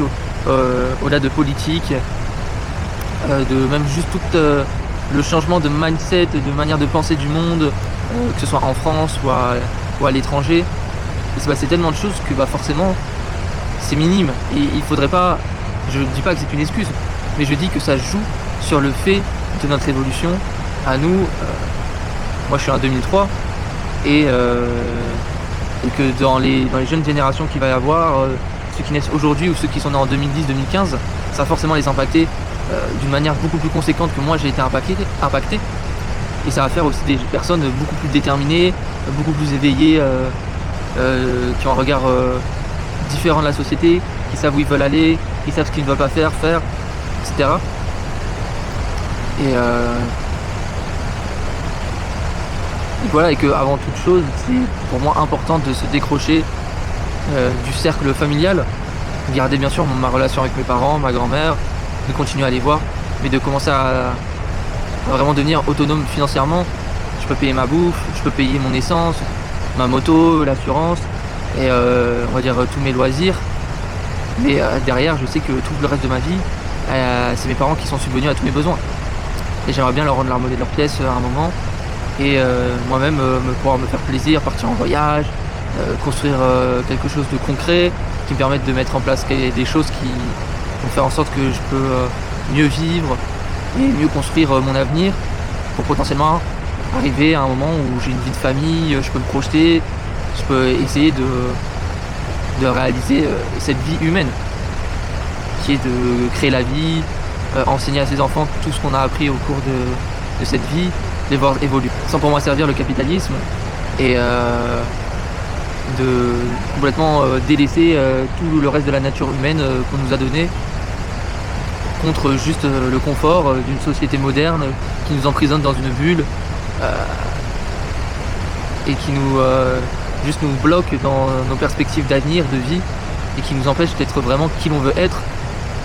au-delà de politique, de même juste tout le changement de mindset, de manière de penser du monde, que ce soit en France ou à l'étranger. Il s'est passé tellement de choses que bah, forcément c'est minime. Et il faudrait pas, je dis pas que c'est une excuse, mais je dis que ça joue sur le fait de notre évolution à nous. Moi je suis en 2003 et que dans les jeunes générations qu'il va y avoir, ceux qui naissent aujourd'hui ou ceux qui sont nés en 2010-2015, ça va forcément les impacter d'une manière beaucoup plus conséquente que moi j'ai été impacté. Et ça va faire aussi des personnes beaucoup plus déterminées, beaucoup plus éveillées, qui ont un regard différent de la société, qui savent où ils veulent aller, qui savent ce qu'ils ne veulent pas faire, etc. Et voilà, et que avant toute chose, c'est pour moi important de se décrocher du cercle familial, garder bien sûr ma relation avec mes parents, ma grand-mère, de continuer à les voir, mais de commencer à vraiment devenir autonome financièrement. Je peux payer ma bouffe, je peux payer mon essence, ma moto, l'assurance, et on va dire tous mes loisirs. Mais derrière, je sais que tout le reste de ma vie, c'est mes parents qui sont subvenus à tous mes besoins. Et j'aimerais bien leur rendre la monnaie de leur pièce à un moment. Et moi-même pouvoir me faire plaisir, partir en voyage, construire quelque chose de concret qui me permette de mettre en place des choses pour faire en sorte que je peux mieux vivre et mieux construire mon avenir, pour potentiellement arriver à un moment où j'ai une vie de famille, je peux me projeter, je peux essayer de réaliser cette vie humaine, qui est de créer la vie, enseigner à ses enfants tout ce qu'on a appris au cours de cette vie, les voir évoluer, sans pour moi servir le capitalisme et de complètement délaisser tout le reste de la nature humaine qu'on nous a donné contre juste le confort d'une société moderne qui nous emprisonne dans une bulle et qui juste nous bloque dans nos perspectives d'avenir, de vie, et qui nous empêche d'être vraiment qui l'on veut être,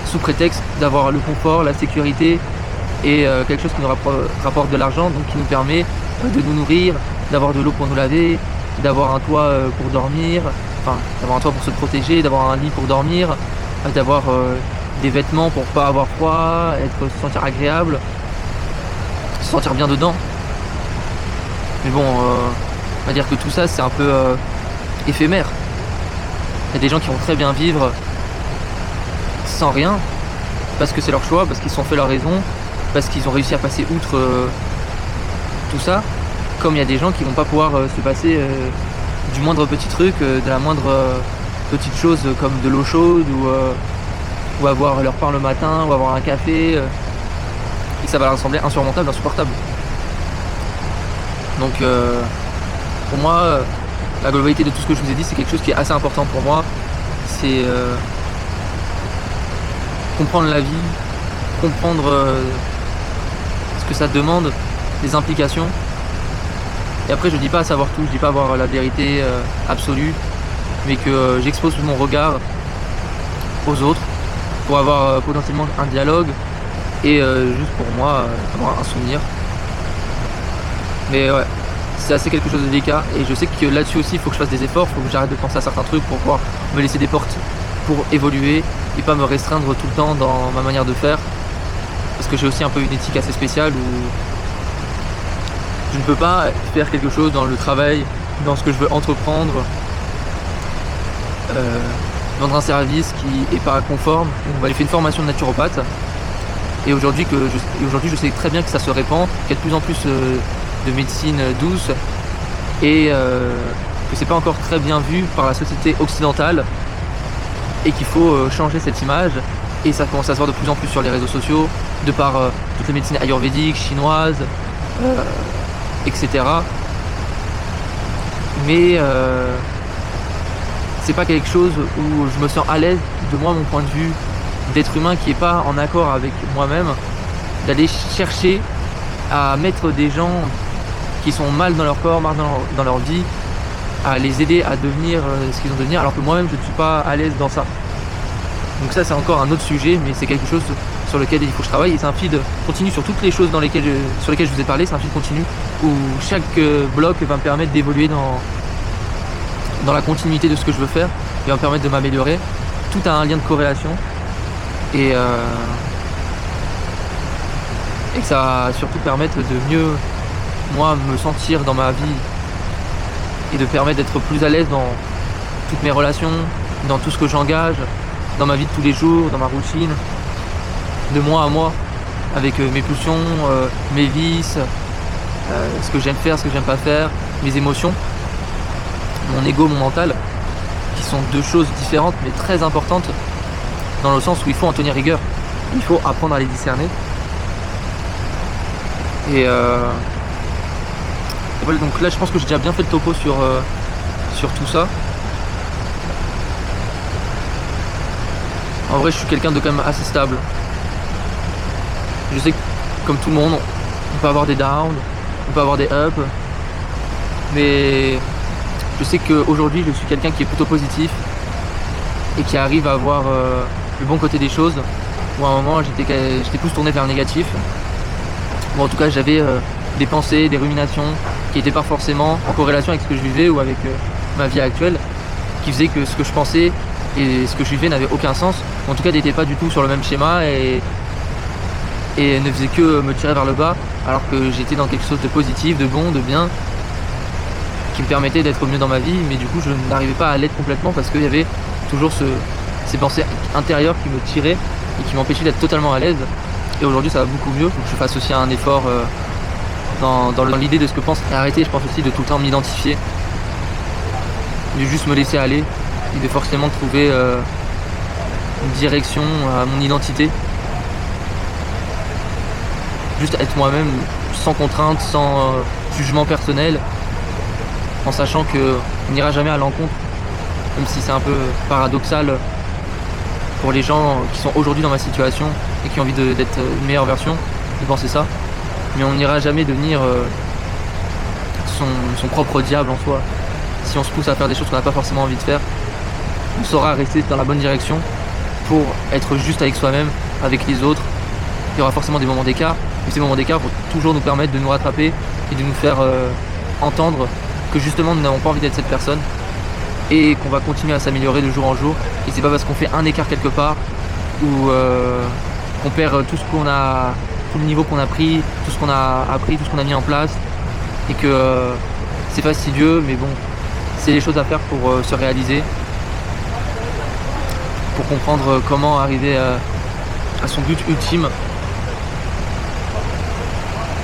sous prétexte d'avoir le confort, la sécurité et quelque chose qui nous rapporte de l'argent, donc qui nous permet de nous nourrir, d'avoir de l'eau pour nous laver, d'avoir un toit pour dormir, enfin d'avoir un toit pour se protéger, d'avoir un lit pour dormir, d'avoir des vêtements pour pas avoir froid, se sentir agréable, se sentir bien dedans. Mais bon, on va dire que tout ça c'est un peu éphémère. Il y a des gens qui vont très bien vivre sans rien, parce que c'est leur choix, parce qu'ils se sont fait leur raison, parce qu'ils ont réussi à passer outre tout ça, comme il y a des gens qui vont pas pouvoir se passer du moindre petit truc, de la moindre petite chose comme de l'eau chaude ou avoir leur pain le matin ou avoir un café, et ça va leur sembler insurmontable, insupportable. Donc pour moi, la globalité de tout ce que je vous ai dit, c'est quelque chose qui est assez important pour moi. C'est comprendre la vie, comprendre ce que ça demande, les implications. Et après, je dis pas savoir tout, je dis pas avoir la vérité absolue, mais que j'expose mon regard aux autres pour avoir potentiellement un dialogue et juste pour moi avoir un souvenir. Mais ouais, c'est assez quelque chose de délicat et je sais que là-dessus aussi il faut que je fasse des efforts, il faut que j'arrête de penser à certains trucs pour pouvoir me laisser des portes pour évoluer et pas me restreindre tout le temps dans ma manière de faire, parce que j'ai aussi un peu une éthique assez spéciale où je ne peux pas faire quelque chose dans le travail, dans ce que je veux entreprendre, vendre un service qui est pas conforme. On va aller faire une formation de naturopathe et aujourd'hui je sais très bien que ça se répand, qu'il y a de plus en plus de médecine douce et que c'est pas encore très bien vu par la société occidentale et qu'il faut changer cette image, et ça commence à se voir de plus en plus sur les réseaux sociaux de par toutes les médecines ayurvédiques, chinoises, etc. Mais c'est pas quelque chose où je me sens à l'aise de moi, mon point de vue d'être humain qui est pas en accord avec moi-même, d'aller chercher à mettre des gens qui sont mal dans leur corps, mal dans leur vie, à les aider à devenir ce qu'ils ont devenir, alors que moi-même je ne suis pas à l'aise dans ça. Donc ça c'est encore un autre sujet, mais c'est quelque chose sur lequel il faut que je travaille, et c'est un fil continu sur toutes les choses sur lesquelles je vous ai parlé. C'est un fil continu où chaque bloc va me permettre d'évoluer dans la continuité de ce que je veux faire, et va me permettre de m'améliorer. Tout a un lien de corrélation et que ça va surtout permettre de mieux moi me sentir dans ma vie et de permettre d'être plus à l'aise dans toutes mes relations, dans tout ce que j'engage, dans ma vie de tous les jours, dans ma routine, de moi à moi, avec mes pulsions, mes vices, ce que j'aime faire, ce que j'aime pas faire, mes émotions, mon ego, mon mental, qui sont deux choses différentes mais très importantes, dans le sens où il faut en tenir rigueur, il faut apprendre à les discerner. Et voilà, donc là je pense que j'ai déjà bien fait le topo sur tout ça. En vrai je suis quelqu'un de quand même assez stable. Je sais que comme tout le monde, on peut avoir des downs, on peut avoir des ups, mais je sais qu'aujourd'hui je suis quelqu'un qui est plutôt positif et qui arrive à voir le bon côté des choses, où à un moment j'étais plus tourné vers le négatif. Ou en tout cas j'avais des pensées, des ruminations qui n'étaient pas forcément en corrélation avec ce que je vivais ou avec ma vie actuelle, qui faisait que ce que je pensais et ce que je vivais n'avait aucun sens, ou en tout cas n'était pas du tout sur le même schéma et ne faisait que me tirer vers le bas, alors que j'étais dans quelque chose de positif, de bon, de bien, qui me permettait d'être mieux dans ma vie, mais du coup je n'arrivais pas à l'être complètement parce qu'il y avait toujours ces pensées intérieures qui me tiraient et qui m'empêchait d'être totalement à l'aise. Et aujourd'hui ça va beaucoup mieux, faut que je fasse aussi un effort dans l'idée de ce que pense et arrêter, je pense aussi de tout le temps m'identifier, de juste me laisser aller et de forcément trouver une direction à mon identité. Juste être moi-même sans contrainte, sans jugement personnel, en sachant qu'on n'ira jamais à l'encontre, même si c'est un peu paradoxal pour les gens qui sont aujourd'hui dans ma situation et qui ont envie d'être une meilleure version, de penser ça. Mais on n'ira jamais devenir son propre diable en soi. Si on se pousse à faire des choses qu'on n'a pas forcément envie de faire, on saura rester dans la bonne direction pour être juste avec soi-même, avec les autres. Il y aura forcément des moments d'écart, mais ces moments d'écart vont toujours nous permettre de nous rattraper et de nous faire entendre que justement nous n'avons pas envie d'être cette personne et qu'on va continuer à s'améliorer de jour en jour. Et c'est pas parce qu'on fait un écart quelque part ou qu'on perd tout ce qu'on a, tout le niveau qu'on a pris, tout ce qu'on a appris, tout ce qu'on a mis en place, et que c'est fastidieux, mais bon, c'est les choses à faire pour se réaliser, pour comprendre comment arriver à son but ultime.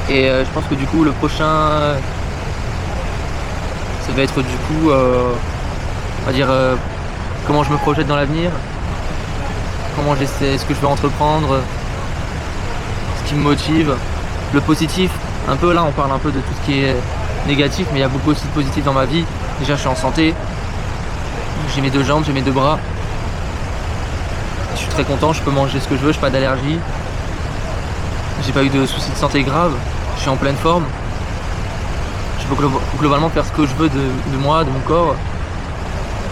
Et je pense que du coup le prochain ça va être du coup on va dire comment je me projette dans l'avenir, comment j'essaie, ce que je vais entreprendre, ce qui me motive, le positif. Un peu là on parle un peu de tout ce qui est négatif, mais il y a beaucoup aussi de positif dans ma vie. Déjà je suis en santé, j'ai mes 2 jambes, j'ai mes 2 bras, je suis très content, je peux manger ce que je veux, je n'ai pas d'allergie, j'ai pas eu de soucis de santé graves, je suis en pleine forme, je peux globalement faire ce que je veux de moi, de mon corps,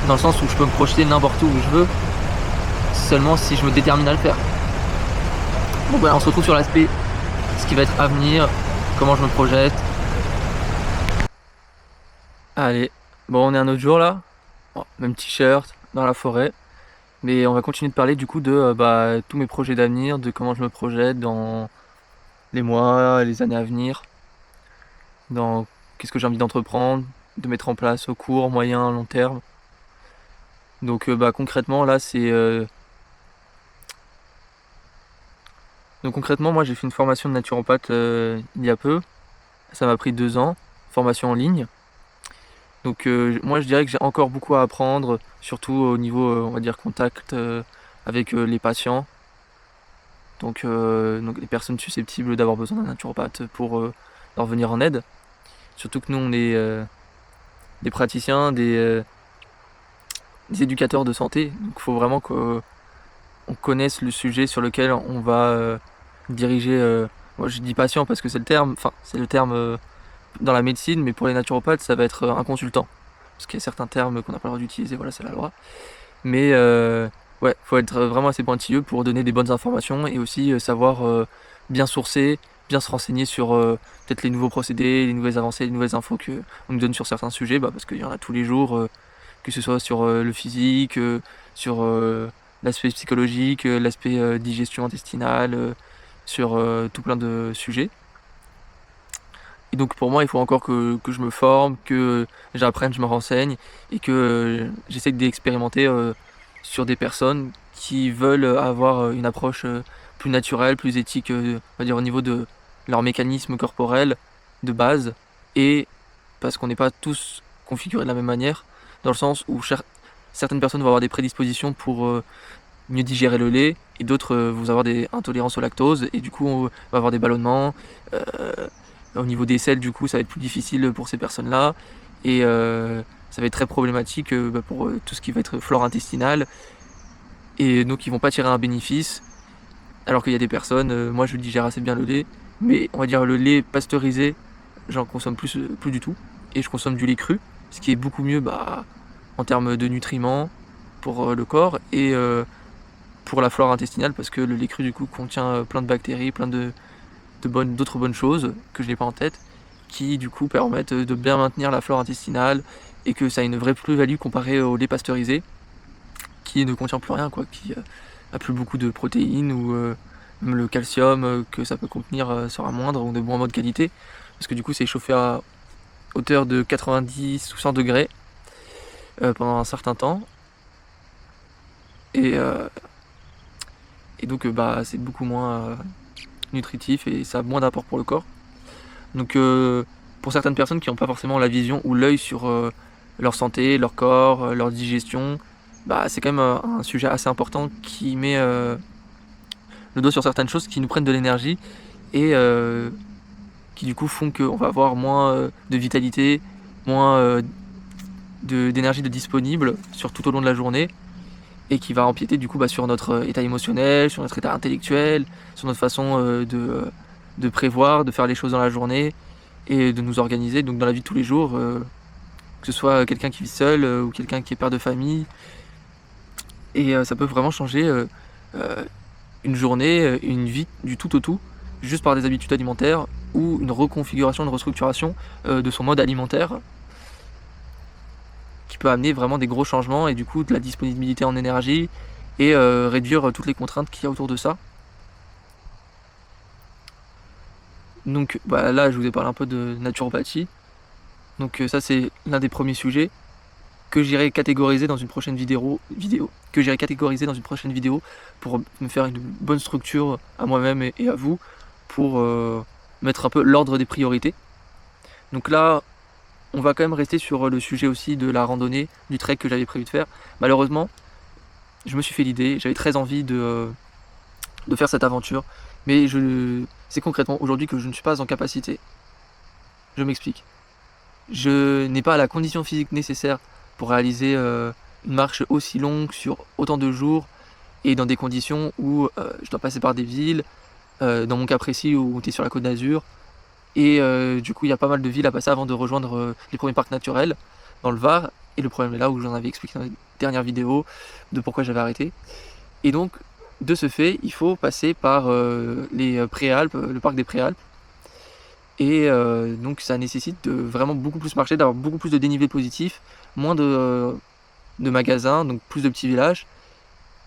dans le sens où je peux me projeter n'importe où je veux, seulement si je me détermine à le faire. Bon ben on se retrouve sur l'aspect ce qui va être à venir, comment je me projette. Allez, bon on est un autre jour là, bon, même t-shirt, dans la forêt, mais on va continuer de parler du coup de tous mes projets d'avenir, de comment je me projette dans les mois, les années à venir, dans qu'est-ce que j'ai envie d'entreprendre, de mettre en place au court, moyen, long terme. Donc concrètement là c'est donc concrètement moi j'ai fait une formation de naturopathe il y a peu, ça m'a pris 2 ans, formation en ligne. Donc moi je dirais que j'ai encore beaucoup à apprendre, surtout au niveau on va dire contact avec les patients. Donc les personnes susceptibles d'avoir besoin d'un naturopathe pour leur venir en aide. Surtout que nous on est des praticiens, des éducateurs de santé, donc il faut vraiment qu'on connaisse le sujet sur lequel on va diriger. Moi je dis patient parce que c'est le terme dans la médecine, mais pour les naturopathes ça va être un consultant. Parce qu'il y a certains termes qu'on n'a pas le droit d'utiliser, voilà c'est la loi. Mais ouais, faut être vraiment assez pointilleux pour donner des bonnes informations et aussi savoir bien sourcer, bien se renseigner sur peut-être les nouveaux procédés, les nouvelles avancées, les nouvelles infos qu'on nous donne sur certains sujets, parce qu'il y en a tous les jours, que ce soit sur le physique, sur l'aspect psychologique, l'aspect digestion intestinale, sur tout plein de sujets. Et donc pour moi il faut encore que je me forme, que j'apprenne, je me renseigne et que j'essaie d'expérimenter sur des personnes qui veulent avoir une approche plus naturelle, plus éthique, on va dire au niveau de leur mécanisme corporel de base, et parce qu'on n'est pas tous configurés de la même manière, dans le sens où certaines personnes vont avoir des prédispositions pour mieux digérer le lait, et d'autres vont avoir des intolérances au lactose, et du coup on va avoir des ballonnements. Au niveau des selles, du coup, ça va être plus difficile pour ces personnes-là, et ça va être très problématique pour tout ce qui va être flore intestinale, et donc ils vont pas tirer un bénéfice, alors qu'il y a des personnes, moi je digère assez bien le lait, mais on va dire le lait pasteurisé, j'en consomme plus du tout, et je consomme du lait cru, ce qui est beaucoup mieux en termes de nutriments pour le corps, et pour la flore intestinale, parce que le lait cru du coup contient plein de bactéries, plein d'autres bonnes choses que je n'ai pas en tête, qui du coup permettent de bien maintenir la flore intestinale, et que ça a une vraie plus-value comparé au lait pasteurisé qui ne contient plus rien, qui a plus beaucoup de protéines, ou même le calcium que ça peut contenir sera moindre ou de moins bonne qualité, parce que du coup c'est chauffé à hauteur de 90 ou 100 degrés pendant un certain temps, et et donc c'est beaucoup moins nutritif et ça a moins d'apport pour le corps. Donc pour certaines personnes qui n'ont pas forcément la vision ou l'œil sur leur santé, leur corps, leur digestion, c'est quand même un sujet assez important qui met le doigt sur certaines choses qui nous prennent de l'énergie et qui du coup font qu'on va avoir moins de vitalité, moins d'énergie de disponible sur tout au long de la journée, et qui va empiéter du coup sur notre état émotionnel, sur notre état intellectuel, sur notre façon de prévoir, de faire les choses dans la journée et de nous organiser donc dans la vie de tous les jours, que ce soit quelqu'un qui vit seul ou quelqu'un qui est père de famille. Et ça peut vraiment changer une journée, une vie du tout au tout, juste par des habitudes alimentaires ou une reconfiguration, une restructuration de son mode alimentaire, qui peut amener vraiment des gros changements et du coup de la disponibilité en énergie et réduire toutes les contraintes qu'il y a autour de ça. Donc là je vous ai parlé un peu de naturopathie, donc ça c'est l'un des premiers sujets que j'irai catégoriser dans une prochaine vidéo pour me faire une bonne structure à moi-même et à vous, pour mettre un peu l'ordre des priorités. Donc là on va quand même rester sur le sujet aussi de la randonnée, du trek que j'avais prévu de faire. Malheureusement, je me suis fait l'idée, j'avais très envie de faire cette aventure, mais c'est concrètement aujourd'hui que je ne suis pas en capacité. Je m'explique. Je n'ai pas la condition physique nécessaire pour réaliser une marche aussi longue sur autant de jours et dans des conditions où je dois passer par des villes, dans mon cas précis où tu es sur la Côte d'Azur. Et du coup, il y a pas mal de villes à passer avant de rejoindre les premiers parcs naturels dans le Var. Et le problème est là où j'en avais expliqué dans les dernières vidéos de pourquoi j'avais arrêté. Et donc, de ce fait, il faut passer par les Préalpes, le parc des Préalpes. Et donc, ça nécessite de vraiment beaucoup plus marcher, d'avoir beaucoup plus de dénivelé positif, moins de magasins, donc plus de petits villages.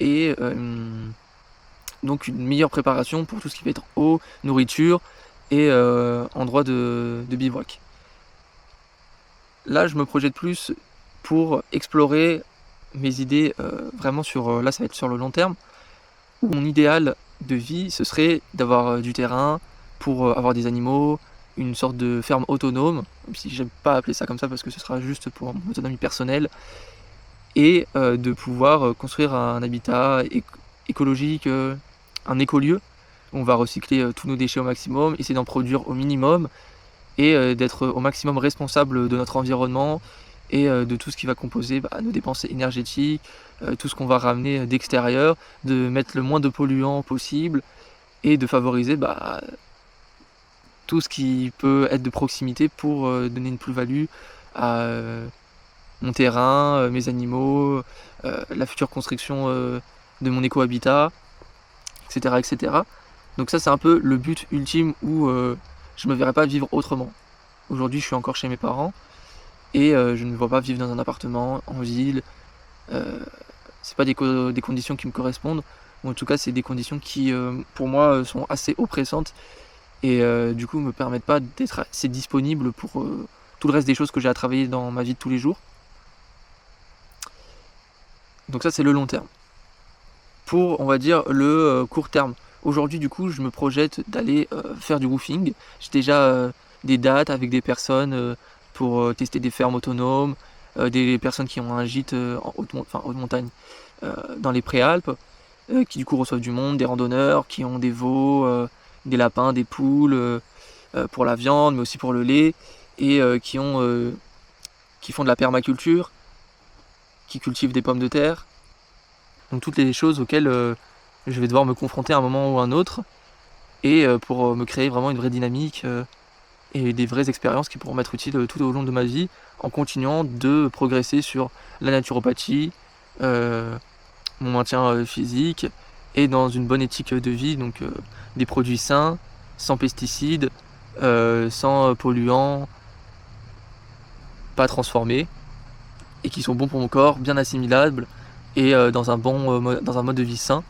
Et donc, une meilleure préparation pour tout ce qui va être eau, nourriture et endroit de bivouac. Là, je me projette plus pour explorer mes idées vraiment là ça va être sur le long terme, où mon idéal de vie, ce serait d'avoir du terrain pour avoir des animaux, une sorte de ferme autonome, même si j'aime pas appeler ça comme ça parce que ce sera juste pour mon autonomie personnelle, et de pouvoir construire un habitat écologique, un écolieu. On va recycler tous nos déchets au maximum, essayer d'en produire au minimum et d'être au maximum responsable de notre environnement et de tout ce qui va composer nos dépenses énergétiques, tout ce qu'on va ramener d'extérieur, de mettre le moins de polluants possible et de favoriser tout ce qui peut être de proximité pour donner une plus-value à mon terrain, mes animaux, la future construction de mon éco-habitat, etc., etc. Donc ça c'est un peu le but ultime où je ne me verrais pas vivre autrement. Aujourd'hui je suis encore chez mes parents et je ne me vois pas vivre dans un appartement, en ville. C'est pas des conditions qui me correspondent, ou en tout cas c'est des conditions qui pour moi sont assez oppressantes et du coup me permettent pas d'être assez disponible pour tout le reste des choses que j'ai à travailler dans ma vie de tous les jours. Donc ça c'est le long terme. Pour on va dire le court terme, aujourd'hui du coup je me projette d'aller faire du roofing. J'ai déjà des dates avec des personnes pour tester des fermes autonomes, des personnes qui ont un gîte en haute montagne dans les Préalpes, qui du coup reçoivent du monde, des randonneurs, qui ont des veaux, des lapins, des poules pour la viande mais aussi pour le lait, et qui font de la permaculture, qui cultivent des pommes de terre. Donc toutes les choses auxquelles je vais devoir me confronter à un moment ou à un autre, et pour me créer vraiment une vraie dynamique et des vraies expériences qui pourront m'être utiles tout au long de ma vie, en continuant de progresser sur la naturopathie, mon maintien physique, et dans une bonne éthique de vie, donc des produits sains, sans pesticides, sans polluants, pas transformés, et qui sont bons pour mon corps, bien assimilables, et dans un mode de vie sain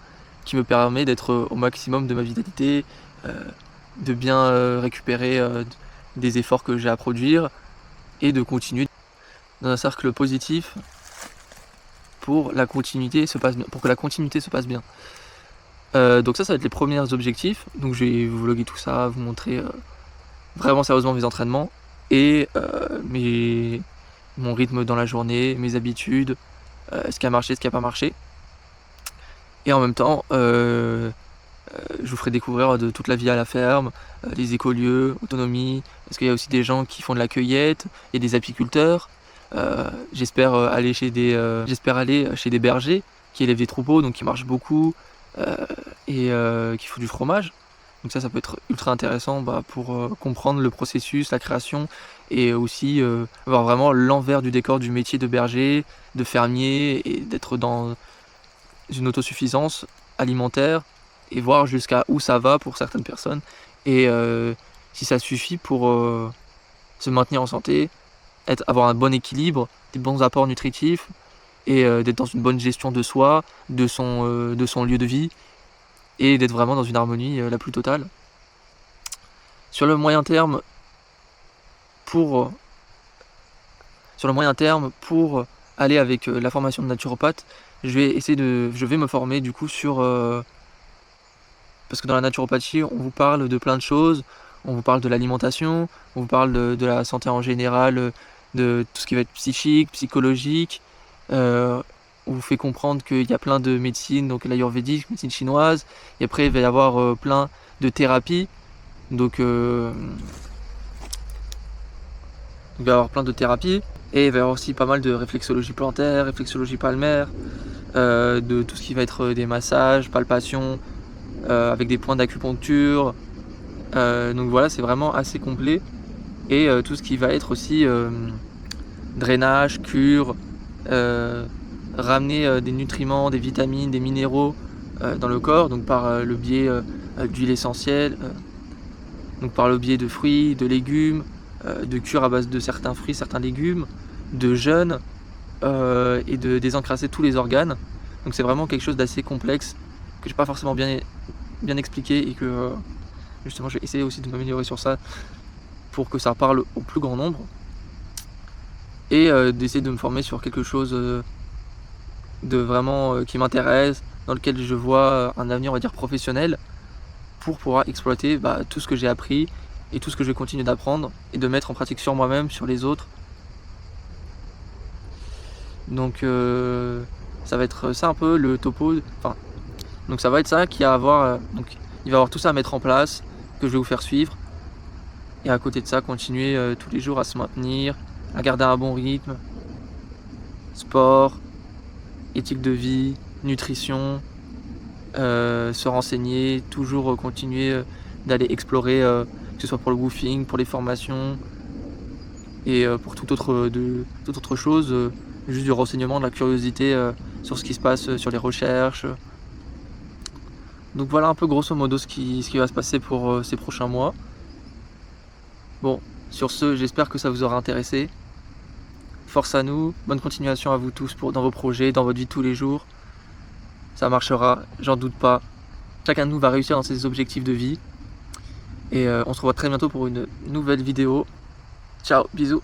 qui me permet d'être au maximum de ma vitalité, de bien récupérer des efforts que j'ai à produire et de continuer dans un cercle positif pour que la continuité se passe bien. Donc ça va être les premiers objectifs. Donc je vais vous vlogger tout ça, vous montrer vraiment sérieusement mes entraînements et mon rythme dans la journée, mes habitudes, ce qui a marché, ce qui n'a pas marché. Et en même temps, je vous ferai découvrir de toute la vie à la ferme, les écolieux, autonomie, parce qu'il y a aussi des gens qui font de la cueillette, et des apiculteurs. J'espère aller chez des bergers qui élèvent des troupeaux, donc qui marchent beaucoup, et qui font du fromage. Donc ça peut être ultra intéressant pour comprendre le processus, la création, et aussi voir vraiment l'envers du décor du métier de berger, de fermier, et d'être dans une autosuffisance alimentaire, et voir jusqu'à où ça va pour certaines personnes, et si ça suffit pour se maintenir en santé, avoir un bon équilibre, des bons apports nutritifs, et d'être dans une bonne gestion de soi, de son lieu de vie, et d'être vraiment dans une harmonie la plus totale. Sur le moyen terme, pour aller avec la formation de naturopathe, je vais me former du coup sur... parce que dans la naturopathie, on vous parle de plein de choses, on vous parle de l'alimentation, on vous parle de la santé en général, de tout ce qui va être psychique, psychologique, on vous fait comprendre qu'il y a plein de médecines, donc l'ayurvédique, médecine chinoise, et après il va y avoir plein de thérapies, donc il va y avoir plein de thérapies, et il va y avoir aussi pas mal de réflexologie plantaire, réflexologie palmaire, de tout ce qui va être des massages, palpations, avec des points d'acupuncture, donc voilà, c'est vraiment assez complet, et tout ce qui va être aussi drainage, cure, ramener des nutriments, des vitamines, des minéraux dans le corps, donc par le biais d'huile essentielle, donc par le biais de fruits, de légumes, de cure à base de certains fruits, certains légumes, de jeûne, et de désencrasser tous les organes. Donc c'est vraiment quelque chose d'assez complexe que j'ai pas forcément bien expliqué, et que justement je vais essayer aussi de m'améliorer sur ça pour que ça parle au plus grand nombre, et d'essayer de me former sur quelque chose de vraiment qui m'intéresse, dans lequel je vois un avenir, on va dire, professionnel, pour pouvoir exploiter tout ce que j'ai appris et tout ce que je vais continuer d'apprendre, et de mettre en pratique sur moi-même, sur les autres. Donc ça va être ça un peu le topo, donc ça va être ça qui va avoir, donc il va y avoir tout ça à mettre en place, que je vais vous faire suivre, et à côté de ça continuer tous les jours à se maintenir, à garder un bon rythme, sport, éthique de vie, nutrition, se renseigner, toujours continuer d'aller explorer, que ce soit pour le woofing, pour les formations, et pour toute autre chose, juste du renseignement, de la curiosité sur ce qui se passe sur les recherches. Donc voilà un peu grosso modo ce qui va se passer pour ces prochains mois. Bon, sur ce, j'espère que ça vous aura intéressé. Force à nous, bonne continuation à vous tous dans vos projets, dans votre vie de tous les jours. Ça marchera, j'en doute pas. Chacun de nous va réussir dans ses objectifs de vie. Et on se revoit très bientôt pour une nouvelle vidéo. Ciao, bisous.